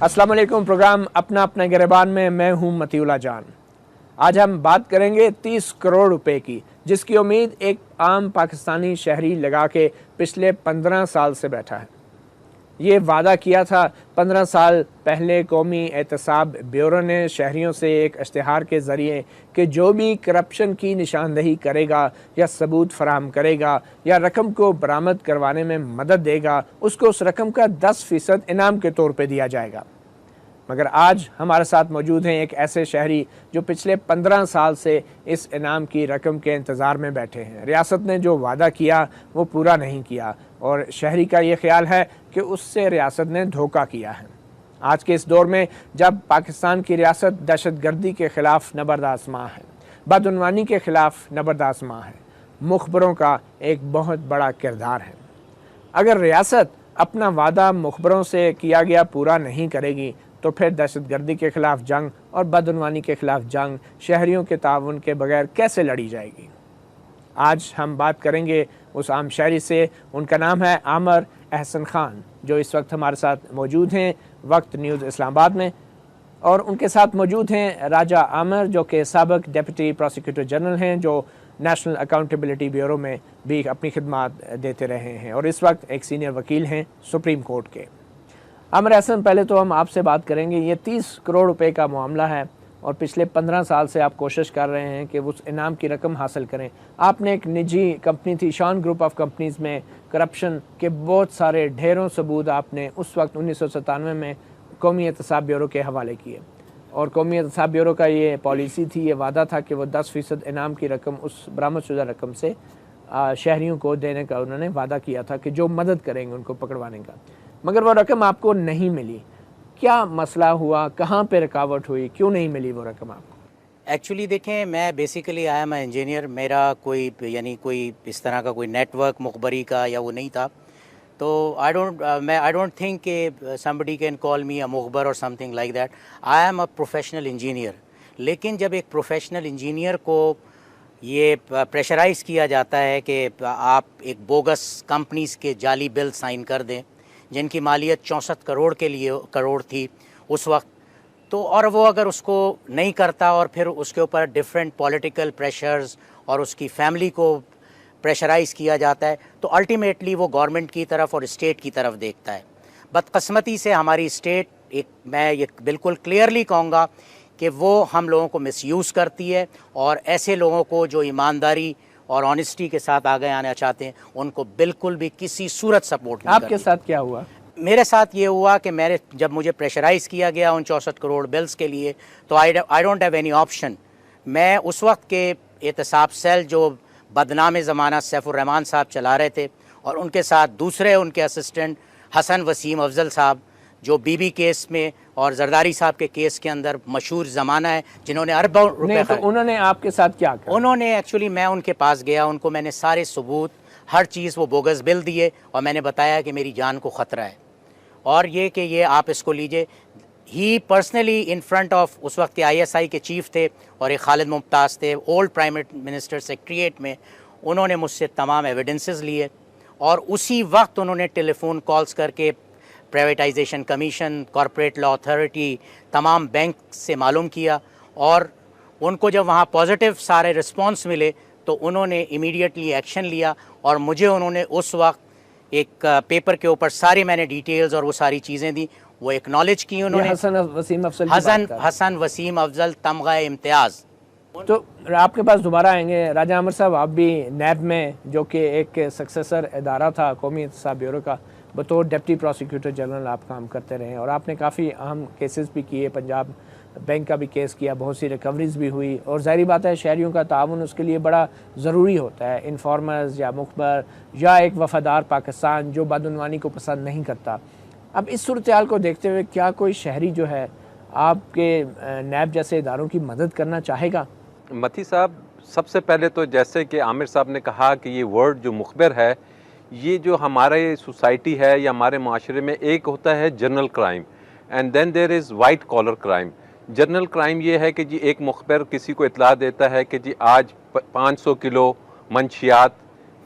अस्सलाम वालेकुम। प्रोग्राम अपना अपना गिरबान में मैं हूं मतीउल्लाह जान। आज हम बात करेंगे 30 करोड़ रुपए की, जिसकी उम्मीद एक आम पाकिस्तानी शहरी लगा के पिछले 15 साल से बैठा है। ये वादा किया था 15 साल पहले कौमी एहतसाब ब्यूरो ने शहरियों से एक इश्तिहार के ज़रिए कि जो भी करप्शन की निशानदही करेगा या सबूत फराहम करेगा या रकम को बरामद करवाने में मदद देगा, उसको उस रकम का 10% इनाम के तौर पे दिया जाएगा। मगर आज हमारे साथ मौजूद हैं एक ऐसे शहरी जो पिछले 15 साल से इस इनाम की रकम के इंतज़ार में बैठे हैं। रियासत ने जो वादा किया वो पूरा नहीं किया और शहरी का ये ख्याल है कि उससे रियासत ने धोखा किया है। आज के इस दौर में जब पाकिस्तान की रियासत दहशतगर्दी के ख़िलाफ़ नबरदाज़मां है, बदउनवानी के ख़िलाफ़ नबरदाज़मां है, मुखबरों का एक बहुत बड़ा किरदार है। अगर रियासत अपना वादा मुखबरों से किया गया पूरा नहीं करेगी तो फिर दहशतगर्दी के ख़िलाफ़ जंग और बदउनवानी के ख़िलाफ़ जंग शहरियों के ताउन के बगैर कैसे लड़ी जाएगी। आज हम बात करेंगे उस आम शहरी से। उनका नाम है आमिर अहसन ख़ान, जो इस वक्त हमारे साथ मौजूद हैं वक्त न्यूज़ इस्लामाबाद में, और उनके साथ मौजूद हैं राजा आमिर, जो कि साबिक़ डिप्टी प्रोसिक्यूटर जनरल हैं, जो नेशनल अकाउंटेबिलिटी ब्यूरो में भी अपनी खिदमात देते रहे हैं और इस वक्त एक सीनियर वकील हैं सुप्रीम कोर्ट के। आमिर अहसन, पहले तो हम आपसे बात करेंगे, ये 30 करोड़ रुपए का मामला है और पिछले 15 साल से आप कोशिश कर रहे हैं कि उस इनाम की रकम हासिल करें। आपने एक निजी कंपनी थी शान ग्रुप ऑफ कंपनीज़ में करप्शन के बहुत सारे ढेरों सबूत आपने उस वक्त 1997 में कौमी एहतसाब ब्यूरो के हवाले किए और कौमी एहतसाब ब्यूरो का ये पॉलिसी थी, ये वादा था कि वो 10% इनाम की रकम उस बरामदशुदा रकम से शहरियों को देने का उन्होंने वादा किया था कि जो मदद करेंगे उनको पकड़वाने का। मगर वो रकम आपको नहीं मिली। क्या मसला हुआ, कहाँ पे रुकावट हुई, क्यों नहीं मिली वो रकम आपको? एक्चुअली देखें, मैं बेसिकली आई एम इंजीनियर। मेरा कोई कोई इस तरह का कोई नेटवर्क मुखबरी का या वो नहीं था, तो आई डोंट थिंक कि समबडी कैन कॉल मी अ मुखबर और something like that. I am a professional engineer. लेकिन जब एक प्रोफेशनल इंजीनियर को ये प्रेशराइज़ किया जाता है कि आप एक बोगस कंपनीज़ के जाली बिल साइन कर दें जिनकी मालियत 64 करोड़ थी उस वक्त, तो और वो अगर उसको नहीं करता और फिर उसके ऊपर डिफरेंट पॉलिटिकल प्रेशर्स और उसकी फैमिली को प्रेशराइज़ किया जाता है, तो अल्टीमेटली वो गवर्नमेंट की तरफ और स्टेट की तरफ देखता है। बदकिस्मती से हमारी स्टेट, मैं ये बिल्कुल क्लियरली कहूँगा कि वो हम लोगों को मिसयूज़ करती है और ऐसे लोगों को जो ईमानदारी और ऑनेस्टी के साथ आगे आना चाहते हैं उनको बिल्कुल भी किसी सूरत सपोर्ट नहीं। आपके साथ क्या हुआ? मेरे साथ ये हुआ कि जब मुझे प्रेशराइज़ किया गया उन 64 करोड़ बिल्स के लिए, तो आई डोंट हैव एनी ऑप्शन। मैं उस वक्त के एहतसाब सेल जो बदनाम ज़माना सैफुर्रहमान साहब चला रहे थे और उनके साथ दूसरे उनके असिस्टेंट हसन वसीम अफजल साहब, जो बीबी केस में और जरदारी साहब के केस के अंदर मशहूर ज़माना है, जिन्होंने अरबों रुपए। तो उन्होंने आपके साथ क्या किया? उन्होंने एक्चुअली, मैं उनके पास गया, उनको मैंने सारे सबूत, हर चीज़, वो बोगस बिल दिए और मैंने बताया कि मेरी जान को ख़तरा है और ये कि ये आप इसको लीजिए। ही पर्सनली इन फ्रंट ऑफ, उस वक्त के ISI के चीफ थे और एक खालिद मुमताज़ थे, ओल्ड प्राइम मिनिस्टर सेक्रेटरीट में, उन्होंने मुझसे तमाम एविडेंसेस लिए और उसी वक्त उन्होंने टेलीफोन कॉल्स करके privatisation commission, corporate law authority, तमाम बैंक से मालूम किया और उनको जब वहाँ पॉजिटिव सारे रिस्पॉन्स मिले तो उन्होंने इमीडिएटली एक्शन लिया और मुझे उन्होंने उस वक्त एक पेपर के ऊपर सारी मैंने डिटेल्स और वो सारी चीज़ें दी, वो एक्नॉलेज की उन्होंने। हसन वसीम अफजल तमगा इम्तियाज़। तो आपके पास दोबारा आएंगे राजा आमिर साहब। आप भी नैब में, जो कि एक सक्सेसर इदारा था कौमी एहतसाब ब्यूरो का, बतौर डिप्टी प्रोसिक्यूटर जनरल आप काम करते रहे और आपने काफ़ी अहम केसेस भी किए। पंजाब बैंक का भी केस किया, बहुत सी रिकवरीज भी हुई और ज़ाहिर बात है शहरियों का ताउन उसके लिए बड़ा ज़रूरी होता है। इन्फॉर्मर्स या मुखबर या एक वफ़ादार पाकिस्तान जो बदउनवानी को पसंद नहीं करता। अब इस सूरत हाल को देखते हुए क्या कोई शहरी जो है आपके नैब जैसे इदारों की मदद करना चाहेगा? मती साहब, सबसे पहले तो जैसे कि आमिर साहब ने कहा कि ये वर्ड जो मुखबिर है, ये जो हमारे सोसाइटी है या हमारे माशरे में, एक होता है general crime and then there is white collar crime. General crime ये है कि जी एक मुखबिर किसी को इतला देता है कि जी आज 500 किलो मंशियात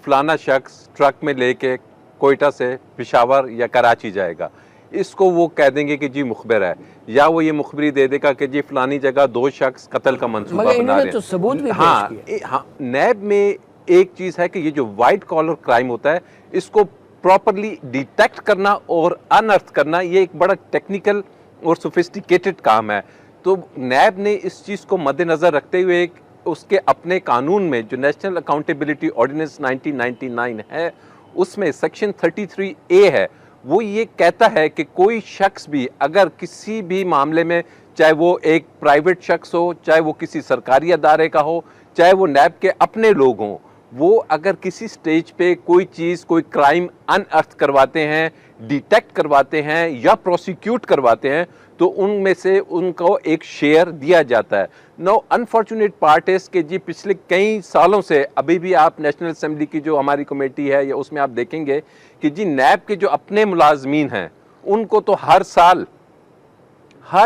फलाना शख्स ट्रक में लेके कोयटा से पेशावर या कराची जाएगा। इसको वो कह देंगे कि जी मुखबिर है, या वो ये मुखबरी दे देगा कि जी फलानी जगह 2 शख्स कत्ल का मंसूबा बना रहे तो सबूत भी हैं। हाँ, हाँ, नैब में एक चीज़ है कि ये जो वाइट कॉलर क्राइम होता है इसको प्रॉपरली डिटेक्ट करना और अनअर्थ करना, ये एक बड़ा टेक्निकल और सोफिस्टिकेटेड काम है। तो नैब ने इस चीज़ को मद्देनज़र रखते हुए उसके अपने कानून में जो नेशनल अकाउंटेबिलिटी ऑर्डिनेंस 1999 है, उसमें सेक्शन 33A है, वो ये कहता है कि कोई शख्स भी अगर किसी भी मामले में, चाहे वो एक प्राइवेट शख्स हो, चाहे वो किसी सरकारी अदारे का हो, चाहे वो नैब के अपने लोग हों, वो अगर किसी स्टेज पे कोई चीज़, कोई क्राइम अनअर्थ करवाते हैं, डिटेक्ट करवाते हैं या प्रोसिक्यूट करवाते हैं, तो उनमें से उनको एक शेयर दिया जाता है। नो अनफॉर्चुनेट पार्ट इस कि जी पिछले कई सालों से, अभी भी आप नेशनल असेंबली की जो हमारी कमेटी है या उसमें आप देखेंगे कि जी नैब के जो अपने मुलाजमीन हैं उनको तो हर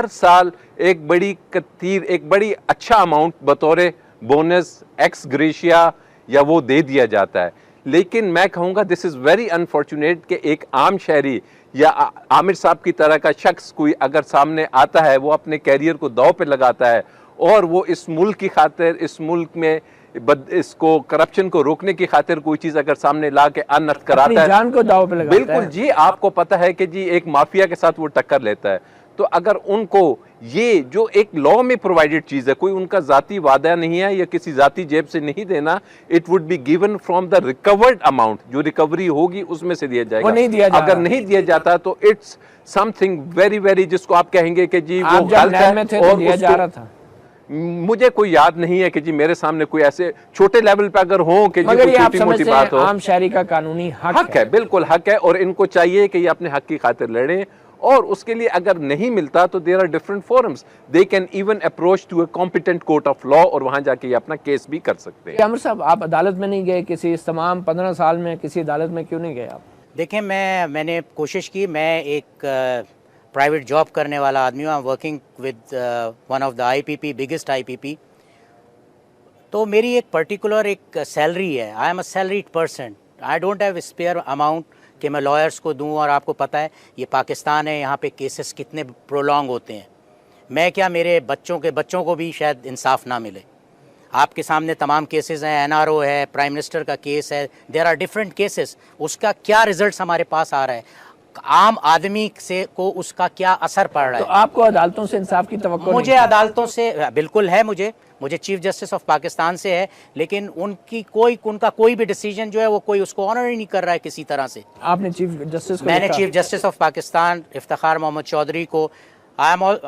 साल एक बड़ी अच्छा अमाउंट बतौर बोनस, एक्स ग्रेशिया या वो दे दिया जाता है। लेकिन मैं कहूँगा दिस इज़ वेरी अनफॉर्चुनेट कि एक आम शहरी या आमिर साहब की तरह का शख्स कोई अगर सामने आता है, वो अपने कैरियर को दांव पे लगाता है और वो इस मुल्क की खातिर, इस मुल्क में इसको करप्शन को रोकने की खातिर कोई चीज़ अगर सामने ला के अनर्थ कराता है, जान को दांव पे लगाता है। बिल्कुल जी, आपको पता है कि जी एक माफिया के साथ वो टक्कर लेता है। तो अगर उनको ये जो एक लॉ में प्रोवाइडेड चीज़ है, कोई उनका ज़ाती वादा नहीं है या किसी ज़ाती जेब से नहीं देना, it would be given from the recovered amount, जो रिकवरी होगी उसमें से दिया जाएगा। वो नहीं दिया अगर नहीं दिया जाता तो इट्स समथिंग वेरी वेरी, जिसको आप कहेंगे कि जी वो गलत है और दिया जा रहा था। मुझे कोई याद नहीं है कि जी मेरे सामने कोई ऐसे छोटे लेवल पे अगर हो कि जी कोई छोटी मोटी बात हो। आम शहरी का कानूनी हक है, बिल्कुल हक है, और इनको चाहिए कि ये अपने हक की खातिर लड़ें, और उसके लिए अगर नहीं मिलता तो there are different forums, they can even approach to a competent court of law, और वहां जाके ये अपना केस भी कर सकते हैं। आमिर साहब, आप अदालत में नहीं गए किसी इस तमाम 15 साल में, किसी अदालत में क्यों नहीं गए आप? देखें, मैंने कोशिश की, मैं एक प्राइवेट जॉब करने वाला आदमी हूँ, I am working with one of the IPP, biggest IPP। तो मेरी एक पर्टिकुलर एक सैलरी है, I am a salaried person, I don't have spare amount कि मैं लॉयर्स को दूं, और आपको पता है ये पाकिस्तान है, यहाँ पे केसेस कितने प्रोलॉन्ग होते हैं। मैं क्या, मेरे बच्चों को भी शायद इंसाफ ना मिले। आपके सामने तमाम केसेस हैं, NRO है, प्राइम मिनिस्टर का केस है, देयर आर डिफरेंट केसेस, उसका क्या रिजल्ट्स हमारे पास आ रहा है, आम आदमी से को उसका क्या असर पड़ रहा है। तो आपको अदालतों से इंसाफ की तवक्को? मुझे अदालतों से बिल्कुल है, मुझे चीफ जस्टिस ऑफ पाकिस्तान से है, लेकिन उनका कोई भी डिसीजन जो है वो कोई उसको ऑनर ही नहीं कर रहा है किसी तरह से। आपने चीफ जस्टिस को? मैंने chief justice of Pakistan Iftikhar Muhammad Chaudhry को,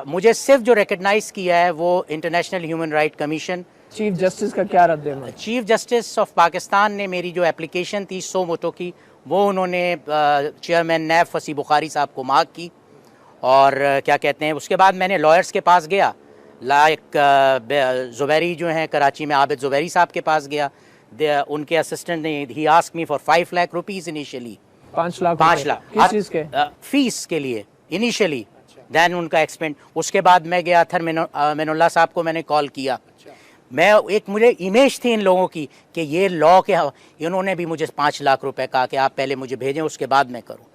मुझे सिर्फ जो रिकग्नाइज किया है वो international human right commission. Chief justice का क्या रद्द है? चीफ जस्टिस ऑफ पाकिस्तान ने मेरी जो एप्लीकेशन थी 100 वोटों की, वो उन्होंने चेयरमैन नैब फसी बुखारी साहब को मार्क की, और क्या कहते हैं, उसके बाद मैंने लॉयर्स के पास गया, लाइक ज़ुबैरी जो हैं कराची में, आबिद ज़ुबैरी साहब के पास गया, उनके असिस्टेंट ने, ही asked me for 5 lakh rupees initially. 5 lakh? किस चीज़ के? फीस के लिए इनिशियली, दैन उनका एक्सपेंड। उसके बाद मैं गया अथर मिनुल्लाह साहब को मैंने कॉल किया, मुझे इमेज थी इन लोगों की कि ये लॉ के, इन्होंने भी मुझे 5 लाख रुपए कहा कि आप पहले मुझे भेजें, उसके बाद मैं करूं।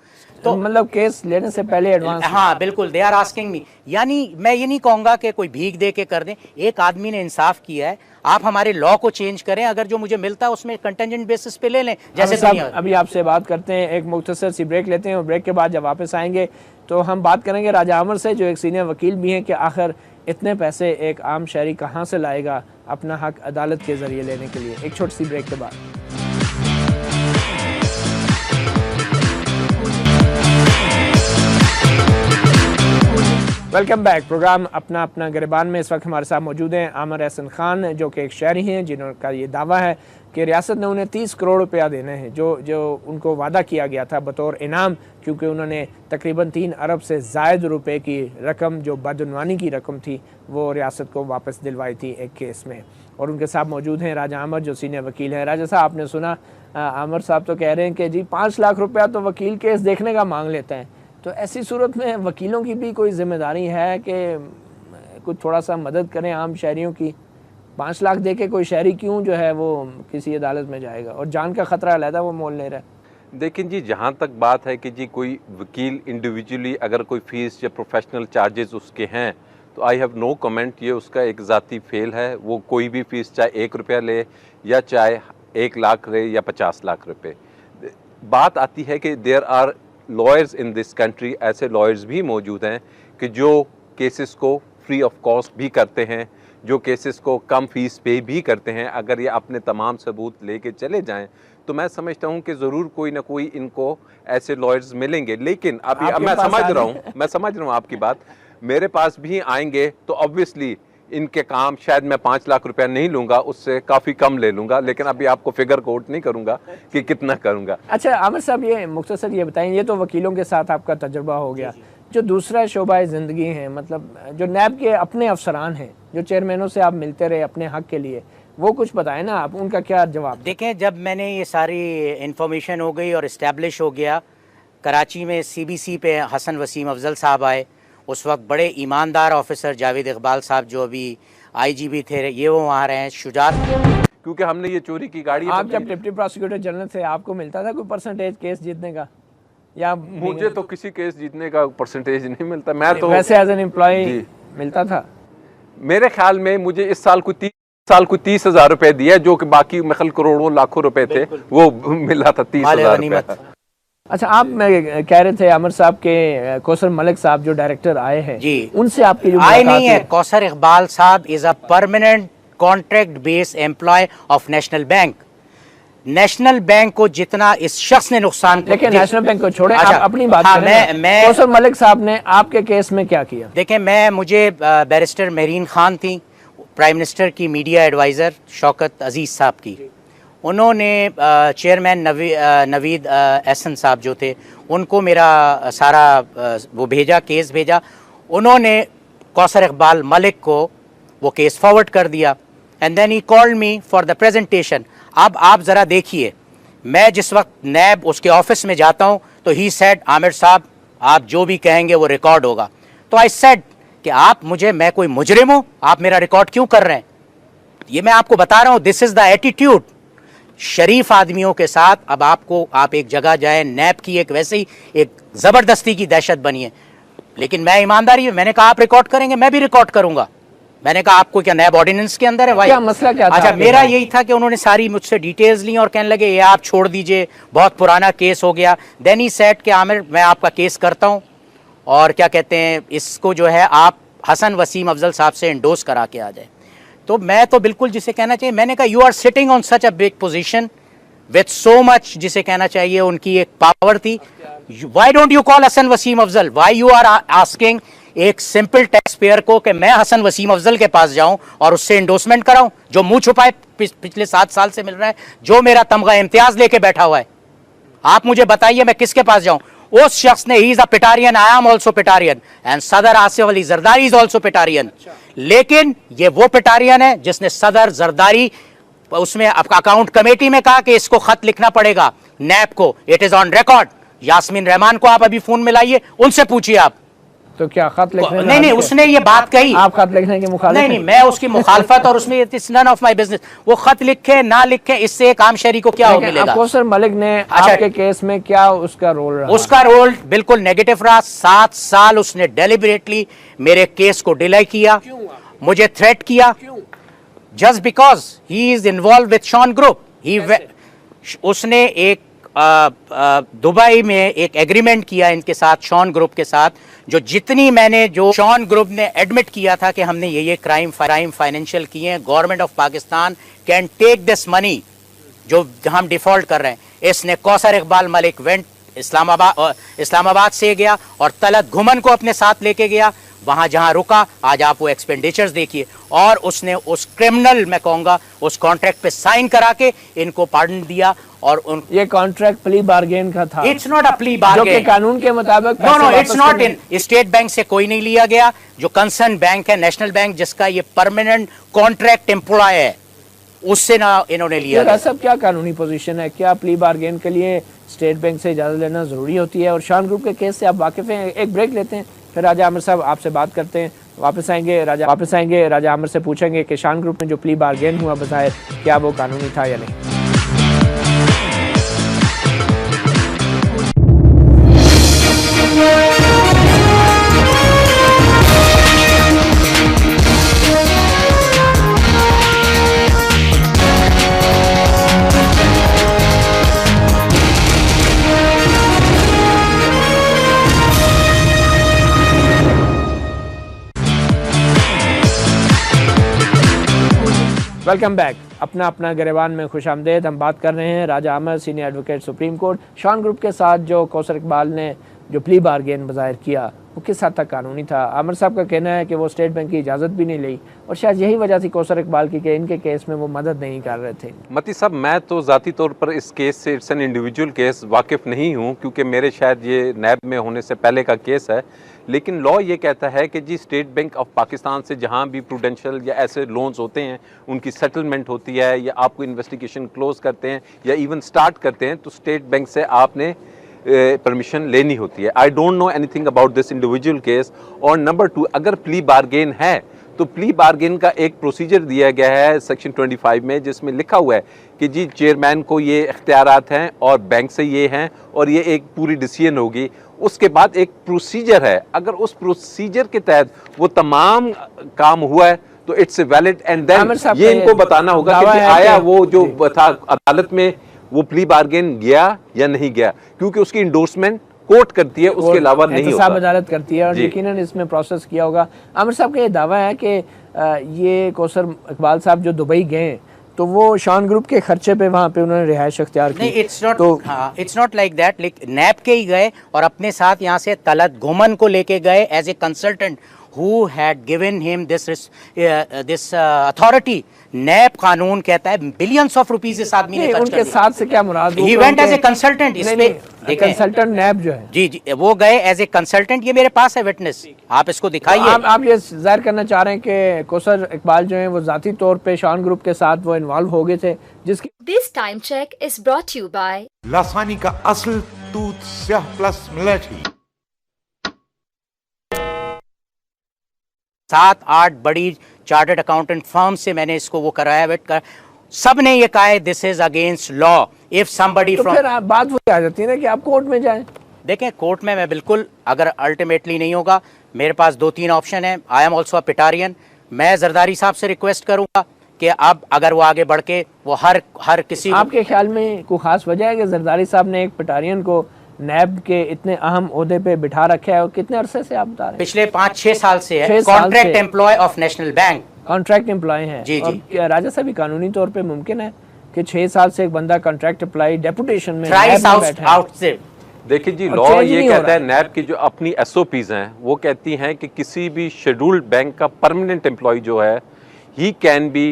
तो मतलब केस लेने से पहले एडवांस? हाँ बिल्कुल, दे आर आस्किंग मी। यानी मैं ये नहीं कहूँगा कि कोई भीख दे के कर दें, एक आदमी ने इंसाफ किया है, आप हमारे लॉ को चेंज करें, अगर जो मुझे मिलता है उसमें कंटेंजेंट बेसिस पे ले लें। जैसे अभी आपसे बात करते हैं, एक मुख्तसर सी ब्रेक लेते हैं, और ब्रेक के बाद जब वापस आएंगे तो हम बात करेंगे राजा आमिर से, जो एक सीनियर वकील भी हैं, कि आखिर इतने पैसे एक आम शहरी कहाँ से लाएगा अपना हक अदालत के ज़रिए लेने के लिए। एक छोटी सी ब्रेक के बाद। Welcome back. प्रोग्राम अपना अपना गिरबान में इस वक्त हमारे साथ मौजूद हैं आमिर एहसन खान, जो कि एक शहरी हैं, जिनका ये दावा है कि रियासत ने उन्हें 30 करोड़ रुपया देने हैं, जो उनको वादा किया गया था बतौर इनाम, क्योंकि उन्होंने तकरीबन 3 अरब से ज़ायद रुपए की रकम, जो बदउनवानी की रकम थी, वो रियासत को वापस दिलवाई थी एक केस में। और उनके साथ मौजूद हैं राजा आमिर, जो सीनियर वकील हैं। राजा साहब, आपने सुना आमिर साहब तो कह रहे हैं कि जी 5 लाख रुपया तो वकील केस देखने का मांग लेते हैं, तो ऐसी सूरत में वकीलों की भी कोई जिम्मेदारी है कि कुछ थोड़ा सा मदद करें आम शहरियों की? 5 लाख दे के कोई शहरी क्यों जो है वो किसी अदालत में जाएगा, और जान का खतरा अलहदा वो मोल ले रहा है। देखिए जी, जहाँ तक बात है कि जी कोई वकील इंडिविजुअली अगर कोई फ़ीस या प्रोफेशनल चार्जेस उसके हैं, तो आई हैव नो कमेंट, ये उसका एक ज़ाती फेल है। वो कोई भी फ़ीस चाहे 1 रुपया ले या चाहे 1 लाख ले या 50 लाख रुपए। बात आती है कि there are lawyers in this country, ऐसे लॉयर्स भी मौजूद हैं कि जो केसेस को फ्री ऑफ कॉस्ट भी करते हैं, जो केसेस को कम फीस पे भी करते हैं। अगर ये अपने तमाम सबूत लेके चले जाएं तो मैं समझता हूं कि ज़रूर कोई ना कोई इनको ऐसे लॉयर्स मिलेंगे। लेकिन अभी अब मैं समझ रहा हूं आपकी बात। मेरे पास भी आएंगे तो ऑब्वियसली इनके काम शायद मैं 5 लाख रुपया नहीं लूंगा, उससे काफ़ी कम ले लूंगा, लेकिन अभी आपको फिगर कोट नहीं करूंगा कि कितना करूंगा। अच्छा आमिर साहब, ये मुख्तसर ये बताएं, ये तो वकीलों के साथ आपका तजुर्बा हो गया, जो दूसरा शोबा ज़िंदगी है, मतलब जो नैब के अपने अफसरान हैं, जो चेयरमैनों से आप मिलते रहे अपने हक के लिए, वो कुछ बताएं ना आप, उनका क्या जवाब? देखें, जब मैंने ये सारी इन्फॉर्मेशन हो गई और इस्टेब्लिश हो गया, कराची में सीबीसी पे हसन वसीम अफजल साहब आए। उस वक्त बड़े ईमानदार ऑफिसर जावेद इकबाल साहब जो अभी आईजीबी थे, ये वो वहाँ रहे, शुजात, क्योंकि हमने ये चोरी की गाड़ी। आप जब डिप्टी प्रोसिक्यूटर जनरल थे, आपको मिलता था कोई परसेंटेज केस जीतने का? या मुझे तो किसी केस जीतने का परसेंटेज नहीं मिलता। मैं तो वैसे एज एन एम्प्लॉय मिलता था। मेरे ख्याल में मुझे इस साल को 30,000 रुपए दिए, जो कि बाकी मखल करोड़ों लाखों रुपए थे, वो मिला था 30,000 रुपए। अच्छा, आप मैं कह रहे थे आमिर साहब के कौसर मलिक साहब जो डायरेक्टर आए हैं जी, उनसे आपकी जो आए नहीं है। कौसर इकबाल साहब is a permanent contract based employ of national bank. National bank को जितना इस शख्स ने नुकसान, देखिए नेशनल बैंक को छोड़े, अच्छा, आप अपनी बात हाँ, करें। मैं कौसर मलिक साहब ने आपके केस में क्या किया? देखें, मुझे बैरिस्टर मेहरीन खान थी, प्राइम मिनिस्टर की मीडिया एडवाइज़र शौकत अजीज़ साहब की, उन्होंने चेयरमैन नवीद एहसन साहब जो थे, उनको मेरा सारा वो भेजा, केस भेजा। उन्होंने कौसर इकबाल मलिक को वो केस फॉरवर्ड कर दिया and then he called me for the presentation. अब आप ज़रा देखिए, मैं जिस वक्त नैब उसके ऑफिस में जाता हूँ तो ही सेड, आमिर साहब आप जो भी कहेंगे वो रिकॉर्ड होगा। तो आई सेड कि आप मुझे, मैं कोई मुजरिम हूँ, आप मेरा रिकॉर्ड क्यों कर रहे हैं? ये मैं आपको बता रहा हूँ, दिस इज़ द एटीट्यूड शरीफ आदमियों के साथ। अब आप एक जगह जाए, नैब की एक वैसे ही एक ज़बरदस्ती की दहशत बनी है, लेकिन मैं ईमानदारी है, मैंने कहा आप रिकॉर्ड करेंगे, मैं भी रिकॉर्ड करूंगा। मैंने कहा आपको क्या नैब ऑर्डिनेंस के अंदर है भाई? क्या मसला क्या था? अच्छा, मेरा यही था कि उन्होंने सारी मुझसे डिटेल्स ली और कहने लगे ये आप छोड़ दीजिए, बहुत पुराना केस हो गया। देन ही सेड कि आमिर मैं आपका केस करता हूँ और क्या कहते हैं, इसको जो है आप हसन वसीम अफजल साहब से इंडोर्स करा के आ जाए। तो मैं तो बिल्कुल, जिसे कहना चाहिए, मैंने कहा you are sitting on such a big position with so much, जिसे कहना चाहिए उनकी एक पावर थी। Why don't you call Hasan Waseem Afzal? Why you are asking एक सिंपल टैक्स पेयर को कि मैं हसन वसीम अफजल के पास जाऊं और उससे इंडोर्समेंट कराऊं, जो मुंह छुपाए पिछले 7 साल से मिल रहा है, जो मेरा तमगा इम्तियाज लेके बैठा हुआ है। आप मुझे बताइए मैं किसके पास जाऊं? उस शख्स ने, he is a Pitarian, I am also Pitarian and सदर Asif Ali Zardari is also Pitarian. लेकिन ये वो पिटारियन है जिसने सदर जरदारी उसमें अकाउंट कमेटी में कहा कि इसको खत लिखना पड़ेगा नैब को। It is on record. Yasmin Rehman को आप अभी फोन मिलाइए, उनसे पूछिए आप। तो क्या खत लिखने? नहीं, उसने ये बात कही। आप खत लिखने के मुखालिफ? नहीं, मैं उसकी मुखालफत और उसमें it's none of my business. वो खत लिखे ना लिखे, इससे एक आम शहरी को क्या हो मिलेगा? कौसर मलिक ने आपके केस में क्या उसका रोल रहा? उसका रोल बिल्कुल नेगेटिव रहा। 7 साल उसने डेलिबरेटली मेरे केस को डिले किया, मुझे थ्रेट किया, just because he is involve with Shaun group. उसने एक दुबई में एक एग्रीमेंट किया इनके साथ, शॉन ग्रुप के साथ, जो शॉन ग्रुप ने एडमिट किया था कि हमने ये क्राइम फाइनेंशियल किए हैं, government of Pakistan can take this money जो हम डिफॉल्ट कर रहे हैं। इसने कौसर इकबाल मलिक वेंट इस्लामाबाद से गया और तलत घुमन को अपने साथ लेके गया, वहां जहां रुका। आज आप वो एक्सपेंडिचर्स देखिए, और उसने उस क्रिमिनल, मैं कहूंगा, उस कॉन्ट्रैक्ट पे साइन करा के इनको पार्डन दिया। और ये कॉन्ट्रैक्ट प्ली बार्गेन का था? It's not a plea bargain, जो कि कानून के मुताबिक। No, it's not. इन स्टेट बैंक से कोई नहीं लिया गया, जो कंसर्न बैंक है नेशनल बैंक, जिसका ये परमानेंट कॉन्ट्रैक्ट एम्प्लॉय है, उससे ना इन्होंने लिया। सब क्या कानूनी पोजीशन है? क्या प्ली बार्गेन के लिए स्टेट बैंक से इजाजत लेना जरूरी होती है? और शॉन ग्रुप के केस से आप वाकिफ हैं? एक ब्रेक लेते हैं, फिर राजा आमिर साहब आपसे बात करते हैं। वापस आएंगे राजा आमिर से पूछेंगे कि शॉन ग्रुप में जो प्ली बार्गेन हुआ बज़ाहिर, क्या वो कानूनी था या नहीं। Welcome back. अपना अपना गिरबान में खुश आमदेद। हम बात कर रहे हैं Raja Aamir, senior advocate supreme court, Shaan group के साथ जो कौसर इकबाल ने जो प्ली बारगेन बज़ाहिर किया वो किस हद तक कानूनी था। आमिर साहब का कहना है कि वो स्टेट बैंक की इजाज़त भी नहीं ली और शायद यही वजह थी कौसर इकबाल की कि इनके केस में वो मदद नहीं कर रहे थे। मती साहब, मैं तो ज़ाती तौर पर इस केस से, इट्स एन इंडिविजुअल केस, वाकिफ़ नहीं हूँ क्योंकि मेरे शायद ये नैब में होने से पहले का केस है। लेकिन लॉ ये कहता है कि जी स्टेट बैंक ऑफ पाकिस्तान से जहाँ भी प्रूडेंशियल या ऐसे लोन्स होते हैं उनकी सेटलमेंट होती है या आपको इन्वेस्टिगेशन क्लोज करते हैं या इवन स्टार्ट करते हैं तो स्टेट बैंक से आपने परमिशन लेनी होती है। आई don't know anything about this individual case. और नंबर 2, अगर प्ली बारगेन है तो प्ली बारगेन का एक प्रोसीजर दिया गया है सेक्शन 25 में, जिसमें लिखा हुआ है कि जी चेयरमैन को ये इख्तियारात हैं और बैंक से ये हैं और ये एक पूरी डिसीजन होगी। उसके बाद एक प्रोसीजर है, अगर उस प्रोसीजर के तहत वो तमाम काम हुआ है तो इट्स वैलिड एंड देन ये इनको बताना होगा कि आया वो जो था अदालत में वो प्ली बारगेन गया या नहीं गया, क्योंकि उसकी इंडोर्समेंट कोर्ट करती है, उसके अलावा नहीं होता। अदालत करती है और यकीनन इसमें प्रोसेस किया होगा। आमिर साहब का ये दावा है कि ये कौसर इकबाल साहब जो दुबई गए तो वो शॉन ग्रुप के खर्चे पे वहाँ पे उन्होंने रिहाइश अख्तियार की। नहीं, इट्स नॉट लाइक दैट। नैब के ही गए और अपने साथ यहाँ से तलत घुमन को लेके गए as a consultant who had given him this authority। NAB कानून कहता है बिलियंस ऑफ रुपीस इस आदमी ने खर्च उनके साथ से क्या मुराद? He went as a consultant। इसमें कंसल्टेंट नैब जो है जी वो गए एज ए कंसल्टेंट। ये मेरे पास है विटनेस, आप इसको दिखाइए। आप ये जाहिर करना चाह रहे हैं कि कौसर इकबाल जो है वो जाती तौर पे शॉन ग्रुप के साथ वो इन्वॉल्व हो गए थे, जिसकी this time check is brought you by Lasani का असल दूध स्याह प्लस मिलेठी। 7-8 बड़ी चार्टर्ड अकाउंटेंट फर्म से मैंने इसको वो कराया, वेट कर सब ने ये कहा है this is against law. If somebody from फिर बात वो आ जाती है ना कि आप कोर्ट में जाएं। देखें कोर्ट में मैं बिल्कुल, अगर अल्टीमेटली नहीं होगा, मेरे पास 2-3 ऑप्शन है। I am also a Pitarian. मैं जरदारी साहब से रिक्वेस्ट करूंगा कि अब अगर वो आगे बढ़ के वो हर किसी, आपके ख्याल में कोई खास वजह है कि जरदारी साहब ने एक पिटारियन को नैब के इतने अहम ओहदे पे बिठा रखा है और कितने अरसे से आप बता रहे हैं? पिछले 5-6 साल से है। Contract employ of national bank, contract employ है। जी जी। राजा साहब, कानूनी तौर पे मुमकिन है कि 6 साल से एक बंदा कॉन्ट्रैक्ट एम्प्लॉय डेपुटेशन में देखिए जी, लॉ ये कहता है नैब की जो अपनी एसओपीज हैं वो कहती हैं कि किसी भी शेड्यूल्ड बैंक का परमानेंट एम्प्लॉय जो है he can be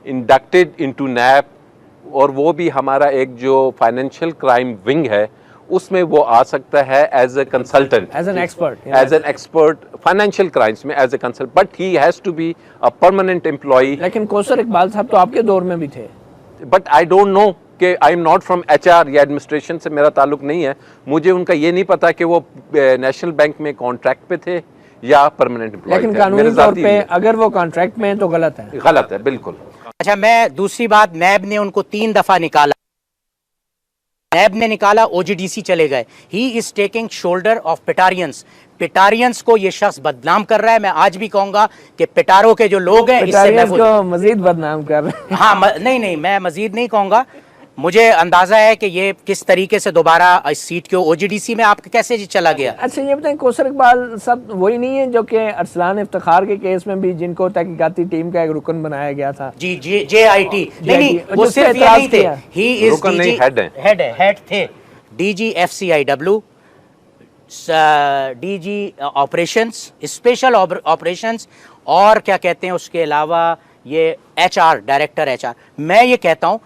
inducted into NAB, और वो भी हमारा एक जो फाइनेंशियल क्राइम विंग है उसमें वो आ सकता है as a consultant, as an expert financial crimes में as a consult, but he has to be a permanent employ. लेकिन कौसर इकबाल साहब तो आपके दौर में भी थे। बट आई डोंट नो कि I am not from HR या एडमिनिस्ट्रेशन से मेरा ताल्लुक नहीं है, मुझे उनका ये नहीं पता कि वो नेशनल बैंक में कॉन्ट्रैक्ट पे थे या परमानेंट एम्प्लॉय थे। लेकिन कानूनी तौर पे अगर वो कॉन्ट्रैक्ट में है तो गलत है। गलत है, बिल्कुल। अच्छा, मैं दूसरी बात, नैब ने उनको 3 दफा निकाला। नैब ने निकाला, ओजीडीसी चले गए। He is taking shoulder of पिटारियंस। पिटारियंस को ये शख्स बदनाम कर रहा है। मैं आज भी कहूंगा कि पिटारो के जो लोग हैं इससे को मजीद बदनाम कर रहे हैं। हाँ, नहीं, मैं मजीद नहीं कहूंगा। मुझे अंदाजा है कि ये किस तरीके से दोबारा इस सीट के ओजीडीसी में आपके कैसे चला गया। अच्छा ये बताएं, कौसर इकबाल सब वही नहीं है जो कि अरसलान इफ्तिखार के केस में भी जिनको तहकीकाती टीम का एक रुकन बनाया गया था? जी, JIT नहीं, वो सिर्फ ये नहीं थे, ही इज हेड थे DG FCIW, DG operations, special operations, और क्या कहते हैं उसके अलावा ये HR, डायरेक्टर HR। मैं ये कहता हूं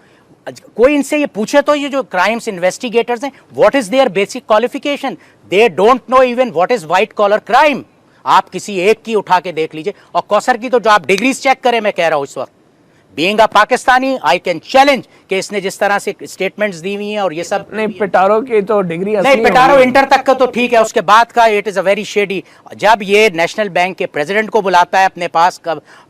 कोई इनसे ये पूछे तो ये जो क्राइम्स इन्वेस्टिगेटर्स हैं, what is their basic qualification? They don't know even what is white collar crime. आप किसी एक की उठा के देख लीजिए, और कौसर की तो जो आप डिग्रीज चेक करें, मैं कह रहा हूं इस वक्त being a Pakistani I can challenge कि इसने जिस तरह से स्टेटमेंट्स दी हुई हैं और ये सब। नहीं, पिटारो की तो डिग्री नहीं, पिटारो इंटर तक का तो ठीक है, उसके बाद का it is a very shady. जब ये नेशनल बैंक के प्रेसिडेंट को बुलाता है अपने पास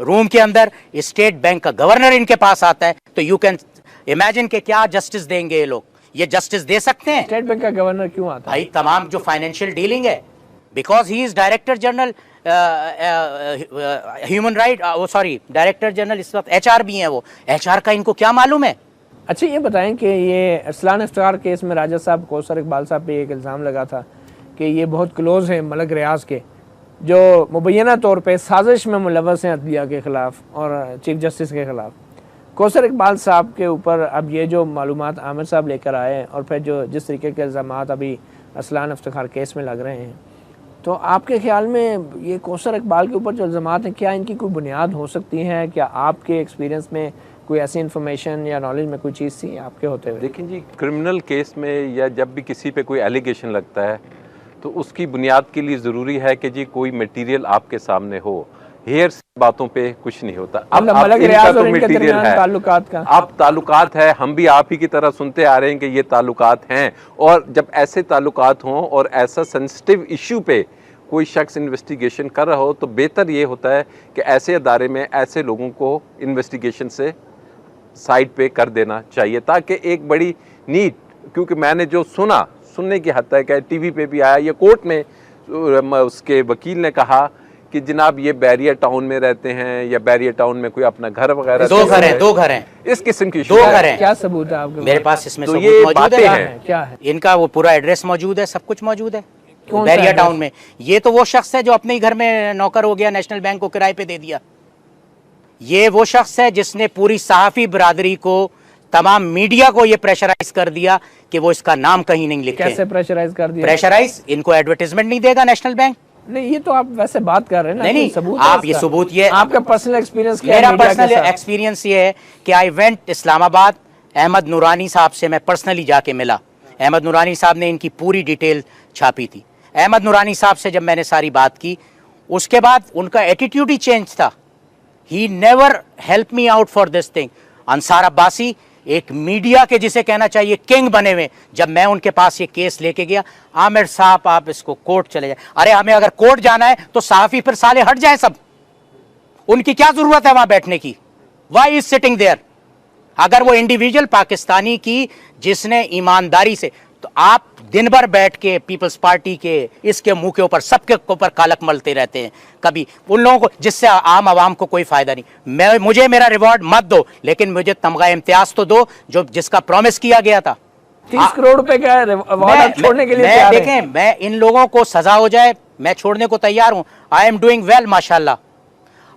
रूम के अंदर, स्टेट बैंक का गवर्नर इनके पास आता है, तो यू कैन इमेजिन के क्या जस्टिस देंगे ये लोग। ये जस्टिस दे सकते हैं? स्टेट बैंक का गवर्नर क्यों आता है भाई? तमाम जो फाइनेंशियल डीलिंग है, because he is director general human right, वो सॉरी डायरेक्टर जनरल इस वक्त HR भी हैं। वो HR का इनको क्या मालूम है? अच्छा ये बताएं कि ये अरसलान इफ्तिखार केस में राजा साहब, कौसर इकबाल साहब पे एक इल्ज़ाम लगा था कि ये बहुत क्लोज हैं मलक रियाज के, जो मुबैना तौर पे साजिश में मुलव्वस हैं अदलिया के ख़िलाफ़ और चीफ जस्टिस के ख़िलाफ़। कौसर इकबाल साहब के ऊपर अब ये जो मालूमात आमिर साहब लेकर आए हैं और फिर जो जिस तरीके के इल्ज़ामात अभी असलान इफ्तिखार केस में लग रहे हैं, तो आपके ख्याल में ये कौसर इकबाल के ऊपर जो इल्ज़ामात हैं, क्या इनकी कोई बुनियाद हो सकती है? क्या आपके एक्सपीरियंस में कोई ऐसी इन्फॉर्मेशन या नॉलेज में कोई चीज़ थी आपके होते हुए? देखिए जी, क्रिमिनल केस में या जब भी किसी पे कोई एलिगेशन लगता है तो उसकी बुनियाद के लिए ज़रूरी है कि जी कोई मटेरियल आपके सामने हो। हेयर बातों पे कुछ नहीं होता। अब मलक रियाज और इनके दरमियान ताल्लुकात का, अब ताल्लुकात है, हम भी आप ही की तरह सुनते आ रहे हैं कि ये ताल्लुकात हैं, और जब ऐसे ताल्लुकात हों और ऐसा सेंसिटिव इशू पे कोई शख्स इन्वेस्टिगेशन कर रहा हो तो बेहतर ये होता है कि ऐसे अदारे में ऐसे लोगों को इन्वेस्टिगेशन से साइड पे कर देना चाहिए, ताकि एक बड़ी नीट, क्योंकि मैंने जो सुनने की हद तक है, टीवी पे भी आया, ये कोर्ट में उसके वकील ने कहा कि जनाब ये बैरियर टाउन में रहते हैं या बैरियर टाउन में कोई अपना घर वगैरह, दो घर हैं इस किस्म की दो घर हैं। क्या सबूत है आपके मेरे पास इसमें तो सबूत ये मौजूद बातें है। हैं। क्या है? इनका वो पूरा एड्रेस मौजूद है, सब कुछ मौजूद है कौन सा बैरिया एड्रेस? टाउन में। ये तो वो शख्स है जो अपने ही घर में नौकर हो गया, नेशनल बैंक को किराए पे दे दिया। ये वो शख्स है जिसने पूरी सहाफी बरादरी को, तमाम मीडिया को ये प्रेशराइज कर दिया कि वो इसका नाम कहीं नहीं लिखे। कैसे प्रेशराइज कर दिया? प्रेशराइज, इनको एडवर्टाइजमेंट नहीं देगा नेशनल बैंक। नहीं, ये तो आप वैसे बात कर रहे हैं ना, नहीं, सबूत आप ये सबूत, ये आपका पर्सनल एक्सपीरियंस क्या है? मेरा मीडिया के पर्सनल साथ? एक्सपीरियंस ये है कि आई वेंट इस्लामाबाद, अहमद नूरानी साहब से मैं पर्सनली जाके मिला। अहमद नूरानी साहब ने इनकी पूरी डिटेल छापी थी। अहमद नूरानी साहब से जब मैंने सारी बात की, उसके बाद उनका एटीट्यूड ही चेंज था। He never help me out for this thing. Ansar Abbasi एक मीडिया के जिसे कहना चाहिए किंग बने हुए, जब मैं उनके पास ये केस लेके गया, आमिर साहब आप इसको कोर्ट चले जाए। अरे हमें अगर कोर्ट जाना है तो सहाफी फिर साले हट जाए सब, उनकी क्या जरूरत है वहां बैठने की? Why is sitting there? अगर वो इंडिविजुअल पाकिस्तानी की जिसने ईमानदारी से, तो आप दिन भर बैठ के पीपल्स पार्टी के इसके मुंह के ऊपर सबके ऊपर कालक मलते रहते हैं, कभी उन लोगों को जिससे आम आवाम को कोई फायदा नहीं। मुझे मेरा रिवॉर्ड मत दो, लेकिन मुझे तमगा इम्तियाज तो दो जो जिसका प्रॉमिस किया गया था। 30 करोड़ रुपए का रिवॉर्ड छोड़ने के लिए तैयार हैं? देखें, मैं इन लोगों को सजा हो जाए मैं छोड़ने को तैयार हूं। आई एम डूइंग वेल माशाल्लाह।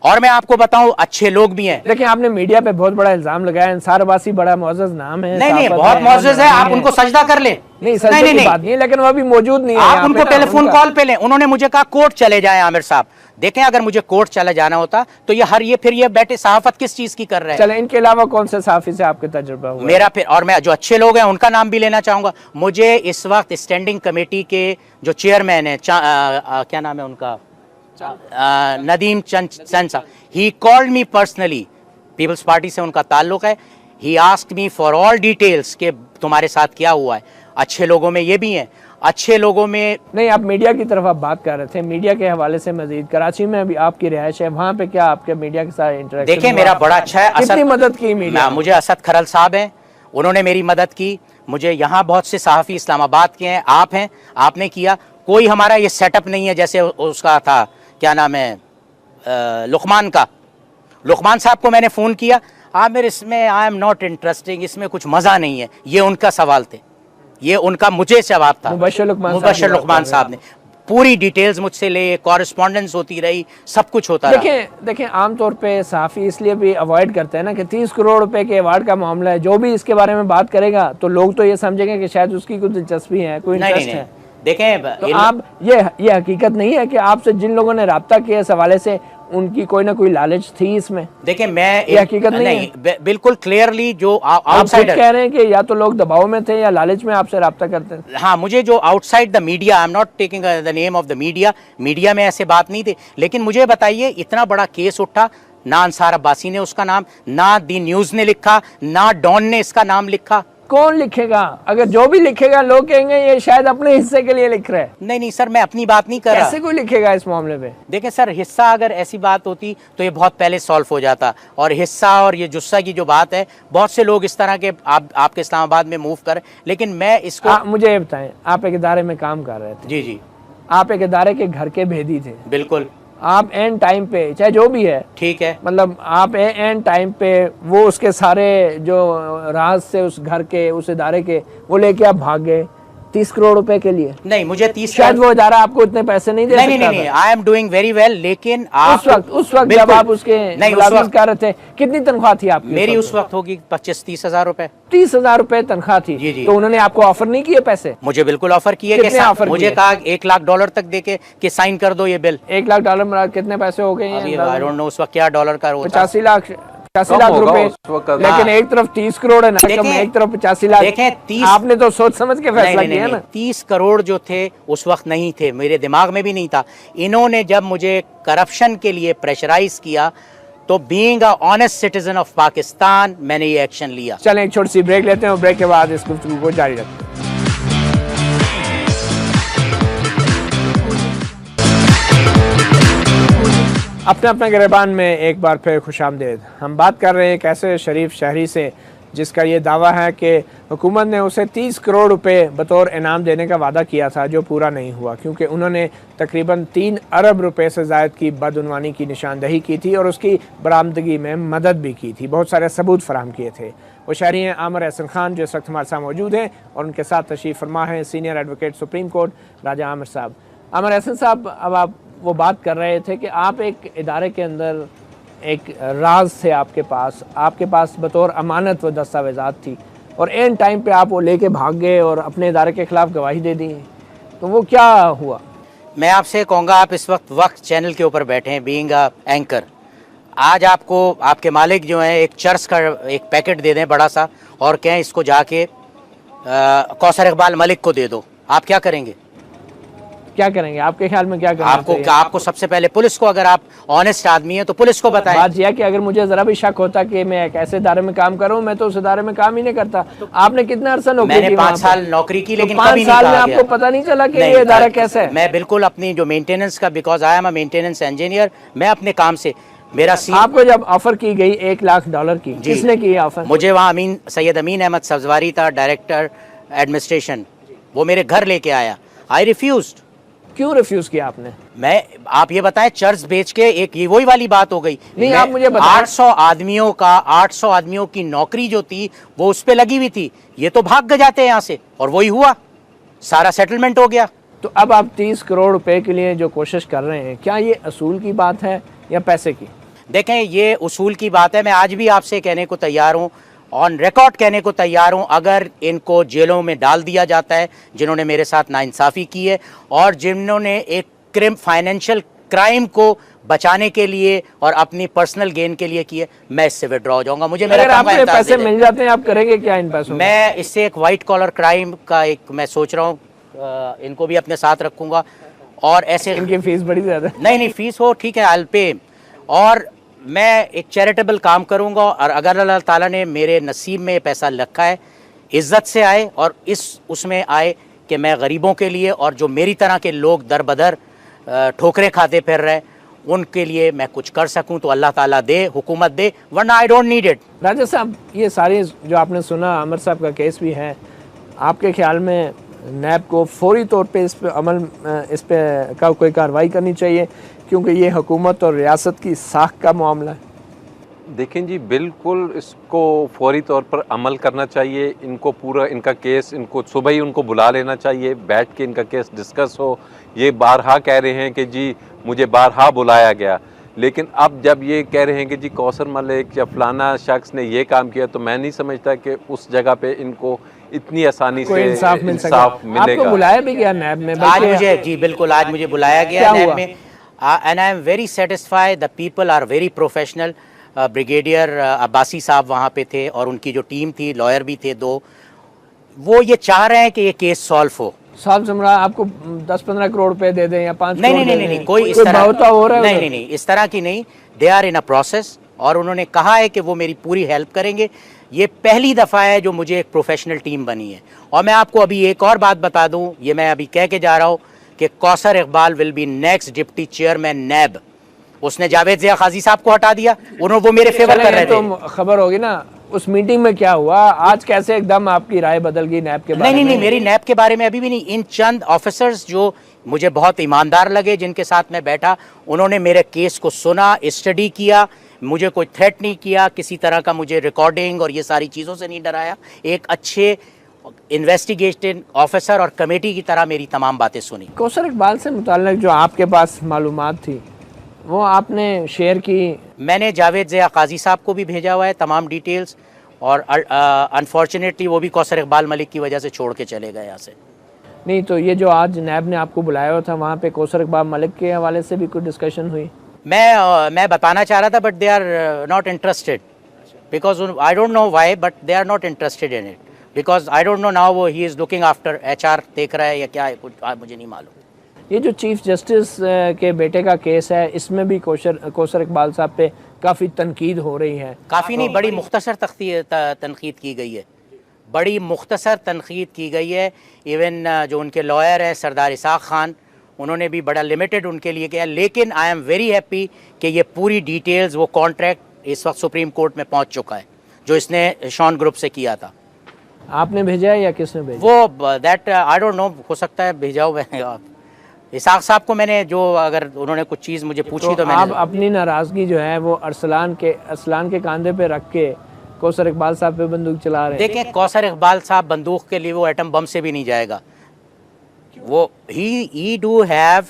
और मैं आपको बताऊं, अच्छे लोग भी हैं। देखिए, आपने मीडिया पे बहुत बड़ा इल्जाम लगाया, अंसार अब्बासी बड़ा मुअज़्ज़ज़ नाम है। नहीं, बहुत मुअज़्ज़ज़ है, आप उनको सजदा कर लें। नहीं, सजदे की बात नहीं, लेकिन वो अभी मौजूद नहीं है। आप उनको टेलीफोन कॉल पे लें। उन्होंने मुझे कहा कोर्ट चले जाएं आमिर साहब। देखें, अगर मुझे कोर्ट चला जाना होता तो ये फिर ये बैठे सहाफत किस चीज की कर रहे हैं? चले, इनके अलावा कौन से सहाफी से आपके तजुर्बा हुआ? मेरा फिर, और मैं जो अच्छे लोग हैं उनका नाम भी लेना चाहूंगा। मुझे इस वक्त स्टैंडिंग कमेटी के जो चेयरमैन है, क्या नाम है उनका, नदीम चंद साहब, he called me personally, Peoples Party से उनका ताल्लुक है। He asked me for all details के तुम्हारे साथ क्या हुआ है। अच्छे लोगों में ये भी हैं, अच्छे लोगों में नहीं। आप मीडिया की तरफ आप बात कर रहे थे, मीडिया के हवाले से मजीद कराची में अभी आपकी रिहाइश है, वहाँ पे क्या आपके मीडिया के साथ इंटरेक्शन? देखिए, मेरा बड़ा अच्छा है। कितनी मदद की मीडिया? मुझे असद खरल साहब हैं, उन्होंने मेरी मदद की। मुझे यहाँ बहुत से सहाफ़ी इस्लामाबाद के हैं, आप हैं, आपने किया। कोई हमारा ये सेटअप नहीं है जैसे उसका था, क्या नाम है, लुकमान का। लुकमान साहब को मैंने फ़ोन किया, आमिर इसमें आई एम नॉट इंटरेस्टिंग, इसमें कुछ मज़ा नहीं है। ये उनका सवाल थे, ये उनका मुझे जवाब था। मुबशर लुकमान साहब ने पूरी डिटेल्स मुझसे ले, कॉरेस्पॉन्डेंस होती रही, सब कुछ होता रहा। देखें, आमतौर पे सहाफ़ी इसलिए भी अवॉइड करते हैं ना कि 30 करोड़ रुपए के अवार्ड का मामला है, जो भी इसके बारे में बात करेगा तो लोग तो ये समझेंगे कि शायद उसकी कुछ दिलचस्पी है, कोई इंटरेस्ट है। देखें, तो आप ये हकीकत नहीं है कि आपसे जिन लोगों ने राब्ता किया इस हवाले से उनकी कोई ना कोई लालच थी इसमें? देखें, मैं ये हकीकत नहीं है। बिल्कुल क्लियरली जो आउटसाइडर कह रहे हैं कि या तो लोग दबाव में थे या लालच में आपसे राब्ता करते हैं। हाँ, मुझे जो outside the media, I am not taking the name of the media में ऐसे बात नहीं थी। लेकिन मुझे बताइए, इतना बड़ा केस उठा, ना अंसार अब्बासी ने उसका नाम, ना दी न्यूज ने लिखा, ना डॉन ने इसका नाम लिखा। कौन लिखेगा? अगर जो भी लिखेगा लोग कहेंगे ये शायद अपने हिस्से के लिए लिख रहे हैं। नहीं सर, मैं अपनी बात नहीं कर रहा। कैसे कोई लिखेगा इस मामले पे? देखें सर, हिस्सा अगर ऐसी बात होती तो ये बहुत पहले सॉल्व हो जाता। और हिस्सा और ये जुस्सा की जो बात है, बहुत से लोग इस तरह के आपके इस्लामाबाद में मूव कर, लेकिन मैं इसको मुझे ये बताएं, आप एक इदारे में काम कर रहे थे। जी जी, आप एक इदारे के घर के भेदी थे। बिल्कुल। आप एंड टाइम पे, चाहे जो भी है, ठीक है, मतलब आप एंड टाइम पे वो उसके सारे जो राज से उस घर के, उस इदारे के, वो लेके आप भाग गए। 30 करोड़ रुपए के लिए? नहीं, मुझे 30 शायद वो इदारा आपको इतने पैसे नहीं दे नहीं सकता नहीं, था। I am doing very well, लेकिन आप उस वक्त जब बिल्कुल। आप उसके नहीं, उस मुलाजिम वक्त कर रहे थे, कितनी तनख्वाह थी आपकी? मेरी उस वक्त होगी 25-30 हजार रुपए। 30,000 रुपए तनख्वाह थी। जी, जी। तो उन्होंने आपको ऑफर नहीं किए पैसे? मुझे बिल्कुल ऑफर किए कितने ऑफर मुझे किए? कहा $1 लाख तक देके कि साइन कर दो ये बिल। $1 लाख कितने पैसे हो गए? अभी आई डोंट नो उस वक्त क्या डॉलर का होता। 85 लाख कम लाख होगा रुपए। उस वक्त। लेकिन एक तरफ 30 करोड़ है ना, देखें- एक तरफ 85 लाख। देखें, 30 आपने तो सोच समझ के फैसला किया ना। 30 करोड़ जो थे उस वक्त नहीं थे, मेरे दिमाग में भी नहीं था। इन्होंने जब मुझे करप्शन के लिए प्रेशराइज किया तो being a honest citizen of Pakistan मैंने ये एक्शन लिया। चलें एक छोटी सी ब्रेक लेते हैं और ब्रेक के बाद इस गुफ्तगू को जारी रखते हैं। अपने अपने गिरबान में एक बार फिर खुशामदीद। हम बात कर रहे हैं एक ऐसे शरीफ शहरी से जिसका ये दावा है कि हुकूमत ने उसे 30 करोड़ रुपए बतौर इनाम देने का वादा किया था, जो पूरा नहीं हुआ क्योंकि उन्होंने तकरीबन 3 अरब रुपए से ज़ायद की बदउनवानी की निशानदही की थी और उसकी बरामदगी में मदद भी की थी। बहुत सारे सबूत फराहम किए थे। वो शहरी हैं आमिर एहसन खान, जो इस वक्त हमारे साथ मौजूद हैं, और उनके साथ तशरीफ़ फरमा है सीनियर एडवोकेट सुप्रीम कोर्ट राजा आमिर साहब। आमिर एहसन साहब, अब आप वो बात कर रहे थे कि आप एक इदारे के अंदर एक राज थे आपके पास बतौर अमानत व दस्तावेज़ात थी, और एंड टाइम पे आप वो लेके भाग गए और अपने इदारे के ख़िलाफ़ गवाही दे दी। तो वो क्या हुआ? मैं आपसे कहूँगा, आप इस वक्त चैनल के ऊपर बैठे हैं बीइंग अ एंकर। आज आपको आपके मालिक जो हैं एक चर्च का एक पैकेट दे दें बड़ा सा और कहें इसको जाके कौसर इकबाल मलिक को दे दो, आप क्या करेंगे? क्या करेंगे आपके ख्याल में? क्या करना आपको चाहिए? आपको सबसे पहले पुलिस को, अगर आप ऑनेस्ट आदमी हैं तो पुलिस को बताएं। बात यह है कि अगर मुझे जरा भी शक होता कि मैं एक ऐसे इदारे में काम कर रहा हूं, मैं तो उस इदारे में काम ही नहीं करता। आपने कितना अरसा नौकरी की? मैंने 5 साल नौकरी की, लेकिन 5 कभी नहीं साल में कहा आपको गया। पता नहीं चला कि नहीं, ये इदारा कैसा है? मैं बिल्कुल अपनी जो मेंटेनेंस का, because I am a maintenance engineer, मैं अपने काम से मेरा आपको जब ऑफर की गई $1 लाख की, किसने की ऑफर? मुझे वहाँ सैयद अमीन अहमद सब्जवारी था, डायरेक्टर एडमिनिस्ट्रेशन, वो मेरे घर लेके आया। आई रिफ्यूज्ड। क्यों रिफ्यूज किया आपने? आप ये बताएं, चर्च बेच के एक ये वही वाली बात हो गई। नहीं, आप मुझे बताएं। 800 आदमियों की नौकरी जो थी वो उस पे लगी हुई थी, ये तो भाग जाते हैं यहाँ से, और वही हुआ, सारा सेटलमेंट हो गया। तो अब आप 30 करोड़ रुपए के लिए जो कोशिश कर रहे हैं, क्या ये असूल की बात है या पैसे की? देखें, ये उसूल की बात है। मैं आज भी आपसे कहने को तैयार हूँ, ऑन रिकॉर्ड कहने को तैयार हूँ, अगर इनको जेलों में डाल दिया जाता है जिन्होंने मेरे साथ नाइंसाफ़ी की है और जिन्होंने एक फाइनेंशियल क्राइम को बचाने के लिए और अपनी पर्सनल गेन के लिए की है, मैं इससे विड्रॉ हो जाऊंगा। मुझे मेरा अगर काम का आपको एहसास पैसे दे दें। मिल जाते हैं, आप करेंगे क्या इन पैसों? मैं इससे एक वाइट कॉलर क्राइम का एक मैं सोच रहा हूँ, इनको भी अपने साथ रखूँगा और ऐसे इनकी फीस बड़ी ज़्यादा। नहीं, फीस हो ठीक है, आई पे, और मैं एक चैरिटेबल काम करूंगा, और अगर अल्लाह ताला ने मेरे नसीब में पैसा रखा है, इज्जत से आए और उसमें आए कि मैं गरीबों के लिए और जो मेरी तरह के लोग दर बदर ठोकरें खाते फिर रहे, उनके लिए मैं कुछ कर सकूं, तो अल्लाह ताला दे, हुकूमत दे, वरना आई डोंट नीड इट। राजा साहब, ये सारी जो आपने सुना, आमिर साहब का केस भी है, आपके ख्याल में नैब को फौरी तौर पे इस पे का कोई कार्रवाई करनी चाहिए, क्योंकि ये हुकूमत और रियासत की साख का मामला है? देखें जी, बिल्कुल इसको फौरी तौर पर अमल करना चाहिए। इनको पूरा इनका केस, इनको सुबह ही उनको बुला लेना चाहिए, बैठ के इनका केस डिस्कस हो। ये बारहा कह रहे हैं कि जी मुझे बारहा बुलाया गया, लेकिन अब जब ये कह रहे हैं कि जी कौसर मलिक या फलाना शख्स ने ये काम किया, तो मैं नहीं समझता कि उस जगह पे इनको इतनी आसानी से इंसाफ मिलेगा। आपको बुलाया भी गया नैब में? आज मुझे, जी बिल्कुल, आज मुझे बुलाया गया नैब में, and I am very satisfied. The people are very professional. Brigadier Abbasi साहब वहाँ पे थे और उनकी जो टीम थी, लॉयर भी थे 2, वो ये चाह रहे हैं कि ये केस सॉल्व हो। साहब समरा आपको 10-15 करोड़ रुपए दे दें या 5 नहीं, करोड़? नहीं, कोई इस तरह बहुता हो रहा है? नहीं, इस तरह की नहीं। They are in a process, और उन्होंने कहा है कि वो मेरी पूरी हेल्प करेंगे। ये पहली दफ़ा है जो मुझे एक प्रोफेशनल टीम बनी है। और मैं आपको अभी एक और बात बता दूं, ये मैं अभी कह के जा रहा हूँ कि Kausar Iqbal will be next deputy chairman NAB. उसने जावेद ज़िया काजी साहब को हटा दिया, उन्होंने वो मेरे फेवर कर रहे थे। तो खबर होगी ना उस मीटिंग में क्या हुआ, आज कैसे एकदम आपकी राय बदल गई नैब के बारे में? नहीं, मेरी नैब के बारे में अभी भी नहीं। इन चंद ऑफिसर्स जो मुझे बहुत ईमानदार लगे, जिनके साथ मैं बैठा, उन्होंने मेरे केस को सुना, स्टडी किया, मुझे कोई थ्रेट नहीं किया, किसी तरह का मुझे रिकॉर्डिंग और ये सारी चीज़ों से नहीं डराया। एक अच्छे इन्वेस्टिगेशन ऑफिसर और कमेटी की तरह मेरी तमाम बातें सुनी। कौसर इकबाल से मुताल्लिक जो आपके पास मालूमात थी वो आपने शेयर की? मैंने जावेद ज़िया काजी साहब को भी भेजा हुआ है तमाम डिटेल्स, और अनफॉर्चुनेटली वो भी कौसर इकबाल मलिक की वजह से छोड़ के चले गए यहाँ से। नहीं तो ये जो आज नैब ने आपको बुलाया हुआ था वहाँ पे कौसर इकबाल मलिक के हवाले से भी कोई डिस्कशन हुई? मैं बताना चाह रहा था, but they are not interested, because I don't know why, but they are not interested in it, because I don't know now वो he is looking after HR देख रहा है या क्या है, कुछ मुझे नहीं मालूम। ये जो चीफ जस्टिस के बेटे का केस है इसमें भी कौसर इकबाल साहब पे काफ़ी तनकीद हो रही है। काफ़ी नहीं, बड़ी मुख्तसर तनकीद की गई है, बड़ी मुख्तसर तनकीद की गई है। इवन जो उनके लॉयर हैं सरदार इसाक खान, उन्होंने भी बड़ा लिमिटेड उनके लिए किया। लेकिन आई एम वेरी हैप्पी कि ये पूरी डिटेल्स, वो कॉन्ट्रैक्ट इस वक्त सुप्रीम कोर्ट में पहुंच चुका है जो इसने शॉन ग्रुप से किया था। आपने भेजा है या किसने भेजा? वो दैट आई डोंट नो, हो सकता है भेजा हुआ है इसाक साहब को मैंने, जो अगर उन्होंने कुछ चीज़ मुझे पूछी तो मैंने। आप अपनी नाराज़गी जो है वो अरसलान के कंधे पे रख के कौसर इकबाल साहब पे बंदूक चला रहे हैं। देखें, कौसर इकबाल साहब बंदूक के लिए वो एटम बम से भी नहीं जाएगा। वो ही do have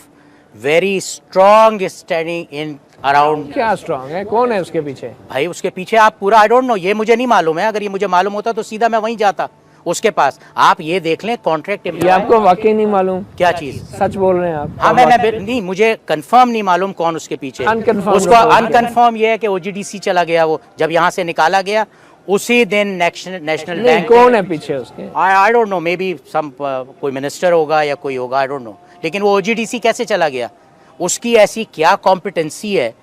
very strong standing in around. क्या स्ट्रॉन्ग है? कौन है उसके पीछे? भाई उसके पीछे आप पूरा, आई डोंट नो, ये मुझे नहीं मालूम है। अगर ये मुझे मालूम होता तो सीधा मैं वहीं जाता उसके पास। आप ये देख लें कॉन्ट्रैक्ट। ये आपको वाकई नहीं मालूम? क्या चीज़? सच बोल रहे हैं आप? हाँ, मैं नहीं, मुझे कंफर्म नहीं मालूम कौन उसके पीछे। उसको अनकन्फर्म ये है कि OGDC चला गया, वो जब यहाँ से निकाला गया उसी दिन नेशनल बैंक। कौन है पीछे उसके? I don't know, maybe some कोई मिनिस्टर होगा या कोई होगा, आई डोंट नो। लेकिन वो OGDC कैसे चला गया? उसकी ऐसी क्या कॉम्पिटेंसी है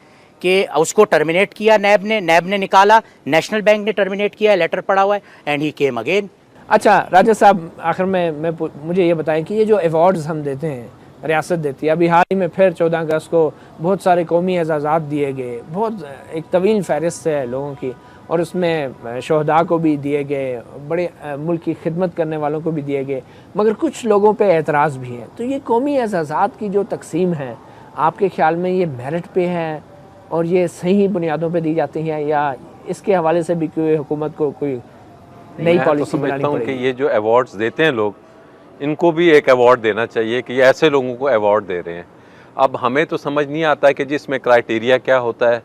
कि उसको टर्मिनेट किया नैब ने निकाला, नेशनल बैंक ने टर्मिनेट किया, लेटर पड़ा हुआ है, एंड ही केम अगेन। अच्छा राजा साहब, आखिर में मुझे ये बताएं कि ये जो अवार्ड्स हम देते हैं, रियासत देती है, अभी हाल ही में फिर 14 अगस्त को बहुत सारे कौमी एजाज़ात दिए गए, बहुत एक तवील फहरिस्त है लोगों की, और उसमें शहदा को भी दिए गए, बड़े मुल्क की खिदमत करने वालों को भी दिए गए, मगर कुछ लोगों पे एतराज़ भी है। तो ये कौमी एजाज़ात की जो तकसीम है, आपके ख्याल में ये मेरिट पे है और ये सही बुनियादों पे दी जाती हैं, या इसके हवाले से भी कोई हुकूमत को कोई नई पॉलिसी बनानी पड़ेगी? कि ये जो अवार्ड्स देते हैं लोग, इनको भी एक अवार्ड देना चाहिए कि ये ऐसे लोगों को अवार्ड दे रहे हैं। अब हमें तो समझ नहीं आता है कि जी इसमें क्राइटेरिया क्या होता है,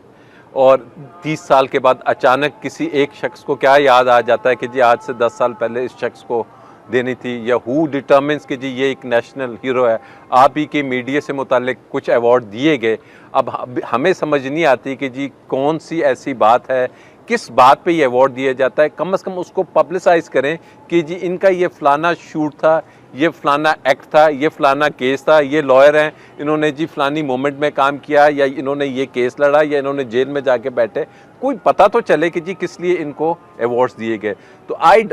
और 30 साल के बाद अचानक किसी एक शख्स को क्या याद आ जाता है कि जी आज से 10 साल पहले इस शख्स को देनी थी, या हु डिटर्मिन्स कि जी ये एक नेशनल हीरो है। आप ही के मीडिया से मुतालिक कुछ अवार्ड दिए गए, अब हमें समझ नहीं आती कि जी कौन सी ऐसी बात है, किस बात पे ये अवार्ड दिया जाता है। कम से कम उसको पब्लिसाइज करें कि जी इनका ये फ़लाना शूट था, ये फ़लाना एक्ट था, ये फ़लाना केस था, ये लॉयर हैं, इन्होंने जी फ़लानी मोमेंट में काम किया, या इन्होंने ये केस लड़ा, या इन्होंने जेल में जाके बैठे। कोई पता तो चले कि जी किस लिए इनको अवार्ड्स दिए गए। तो आई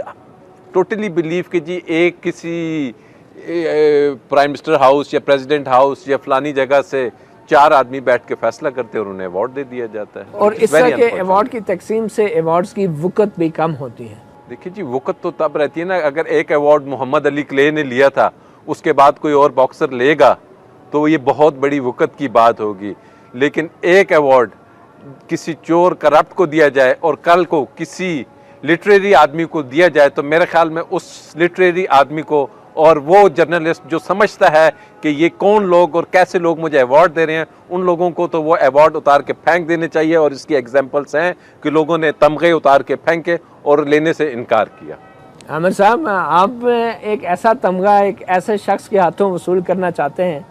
टोटली बिलीव कि जी एक किसी प्राइम मिनिस्टर हाउस या प्रेसिडेंट हाउस या फ़लानी जगह से 4 आदमी बैठ के फैसला करते हैं और उन्हें अवार्ड दे दिया जाता है। और इस तरह के अवार्ड की तकसीम से अवार्ड्स की वक़्त भी कम होती है। देखिए जी, वक़्त तो तब रहती है ना, अगर एक अवार्ड मोहम्मद अली क्ले ने लिया था, उसके बाद कोई और बॉक्सर लेगा तो ये बहुत बड़ी वक़्त की बात होगी। लेकिन एक अवार्ड किसी चोर करप्ट को दिया जाए और कल को किसी लिटरेरी आदमी को दिया जाए, तो मेरे ख्याल में उस लिटरेरी आदमी को और वो जर्नलिस्ट जो समझता है कि ये कौन लोग और कैसे लोग मुझे अवार्ड दे रहे हैं, उन लोगों को तो वो अवार्ड उतार के फेंक देने चाहिए। और इसकी एग्जांपल्स हैं कि लोगों ने तमगे उतार के फेंके और लेने से इनकार किया। आमिर साहब, आप एक ऐसा तमगा एक ऐसे शख्स के हाथों वसूल करना चाहते हैं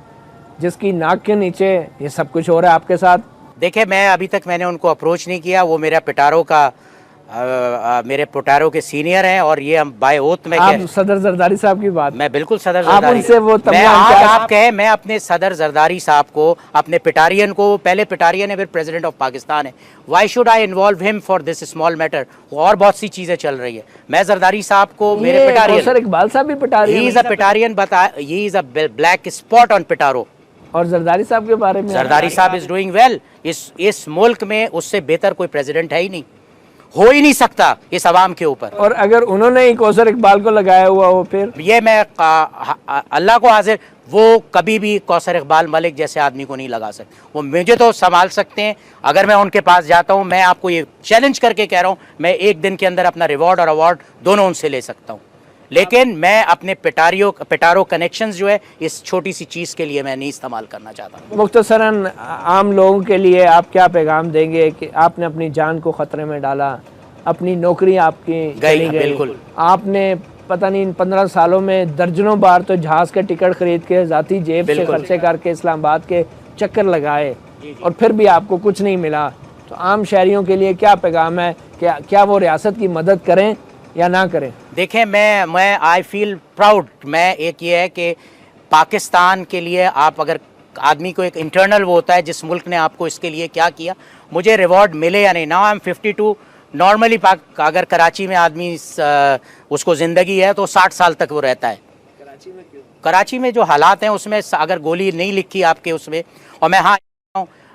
जिसकी नाक के नीचे ये सब कुछ हो रहा है आपके साथ? देखिए, मैं अभी तक मैंने उनको अप्रोच नहीं किया। वो मेरा पिटारो का मेरे पिटारो के सीनियर हैं, और ये हम बाय ओथ में आप सदर जरदारी साहब की बात, मैं बिल्कुल सदर जरदारी, उनसे वो मैं आज आप कहें, मैं अपने सदर जरदारी साहब को, अपने पिटारियन को, पहले पिटारियन है फिर प्रेसिडेंट ऑफ पाकिस्तान है, why should I involve him for this small matter? और बहुत सी चीजें चल रही है। मैं जरदारी साहब को, मेरे पिटारियन, कौसर इकबाल साहब भी पिटारियन, ही इज अ पिटारियन, but he is a black spot on पिटारो। और जरदारी साहब के बारे में, जरदारी साहब इज डूइंग वेल। इस मुल्क में उससे बेहतर कोई प्रेसिडेंट है ही नहीं, हो ही नहीं सकता इस अवाम के ऊपर। और अगर उन्होंने ही कौसर इकबाल को लगाया हुआ हो, फिर ये मैं अल्लाह को हाजिर, वो कभी भी कौसर इकबाल मलिक जैसे आदमी को नहीं लगा सकते। वो मुझे तो संभाल सकते हैं। अगर मैं उनके पास जाता हूं, मैं आपको ये चैलेंज करके कह रहा हूं, मैं एक दिन के अंदर अपना रिवॉर्ड और अवार्ड दोनों उनसे ले सकता हूं। लेकिन मैं अपने पिटारो कनेक्शंस जो है इस छोटी सी चीज़ के लिए मैं नहीं इस्तेमाल करना चाहता। मुख्तसरन आम लोगों के लिए आप क्या पैगाम देंगे कि आपने अपनी जान को ख़तरे में डाला, अपनी नौकरी आपकी चली गई, बिल्कुल। आपने पता नहीं इन 15 सालों में दर्जनों बार तो जहाज़ के टिकट खरीद के ज़ाती जेब से खर्चे करके इस्लामाबाद के चक्कर लगाए और फिर भी आपको कुछ नहीं मिला, तो आम शहरियों के लिए क्या पैगाम है? क्या वो रियासत की मदद करें या ना करें? देखें, मैं आई फील प्राउड। मैं एक ये है कि पाकिस्तान के लिए आप अगर आदमी को एक इंटरनल वो होता है जिस मुल्क ने आपको इसके लिए क्या किया, मुझे रिवॉर्ड मिले या नहीं। Now I am 52। नॉर्मली अगर कराची में आदमी उसको ज़िंदगी है तो 60 साल तक वो रहता है। कराची में क्यों? कराची में जो हालात हैं उसमें अगर गोली नहीं लिखी आपके उसमें, और मैं हाँ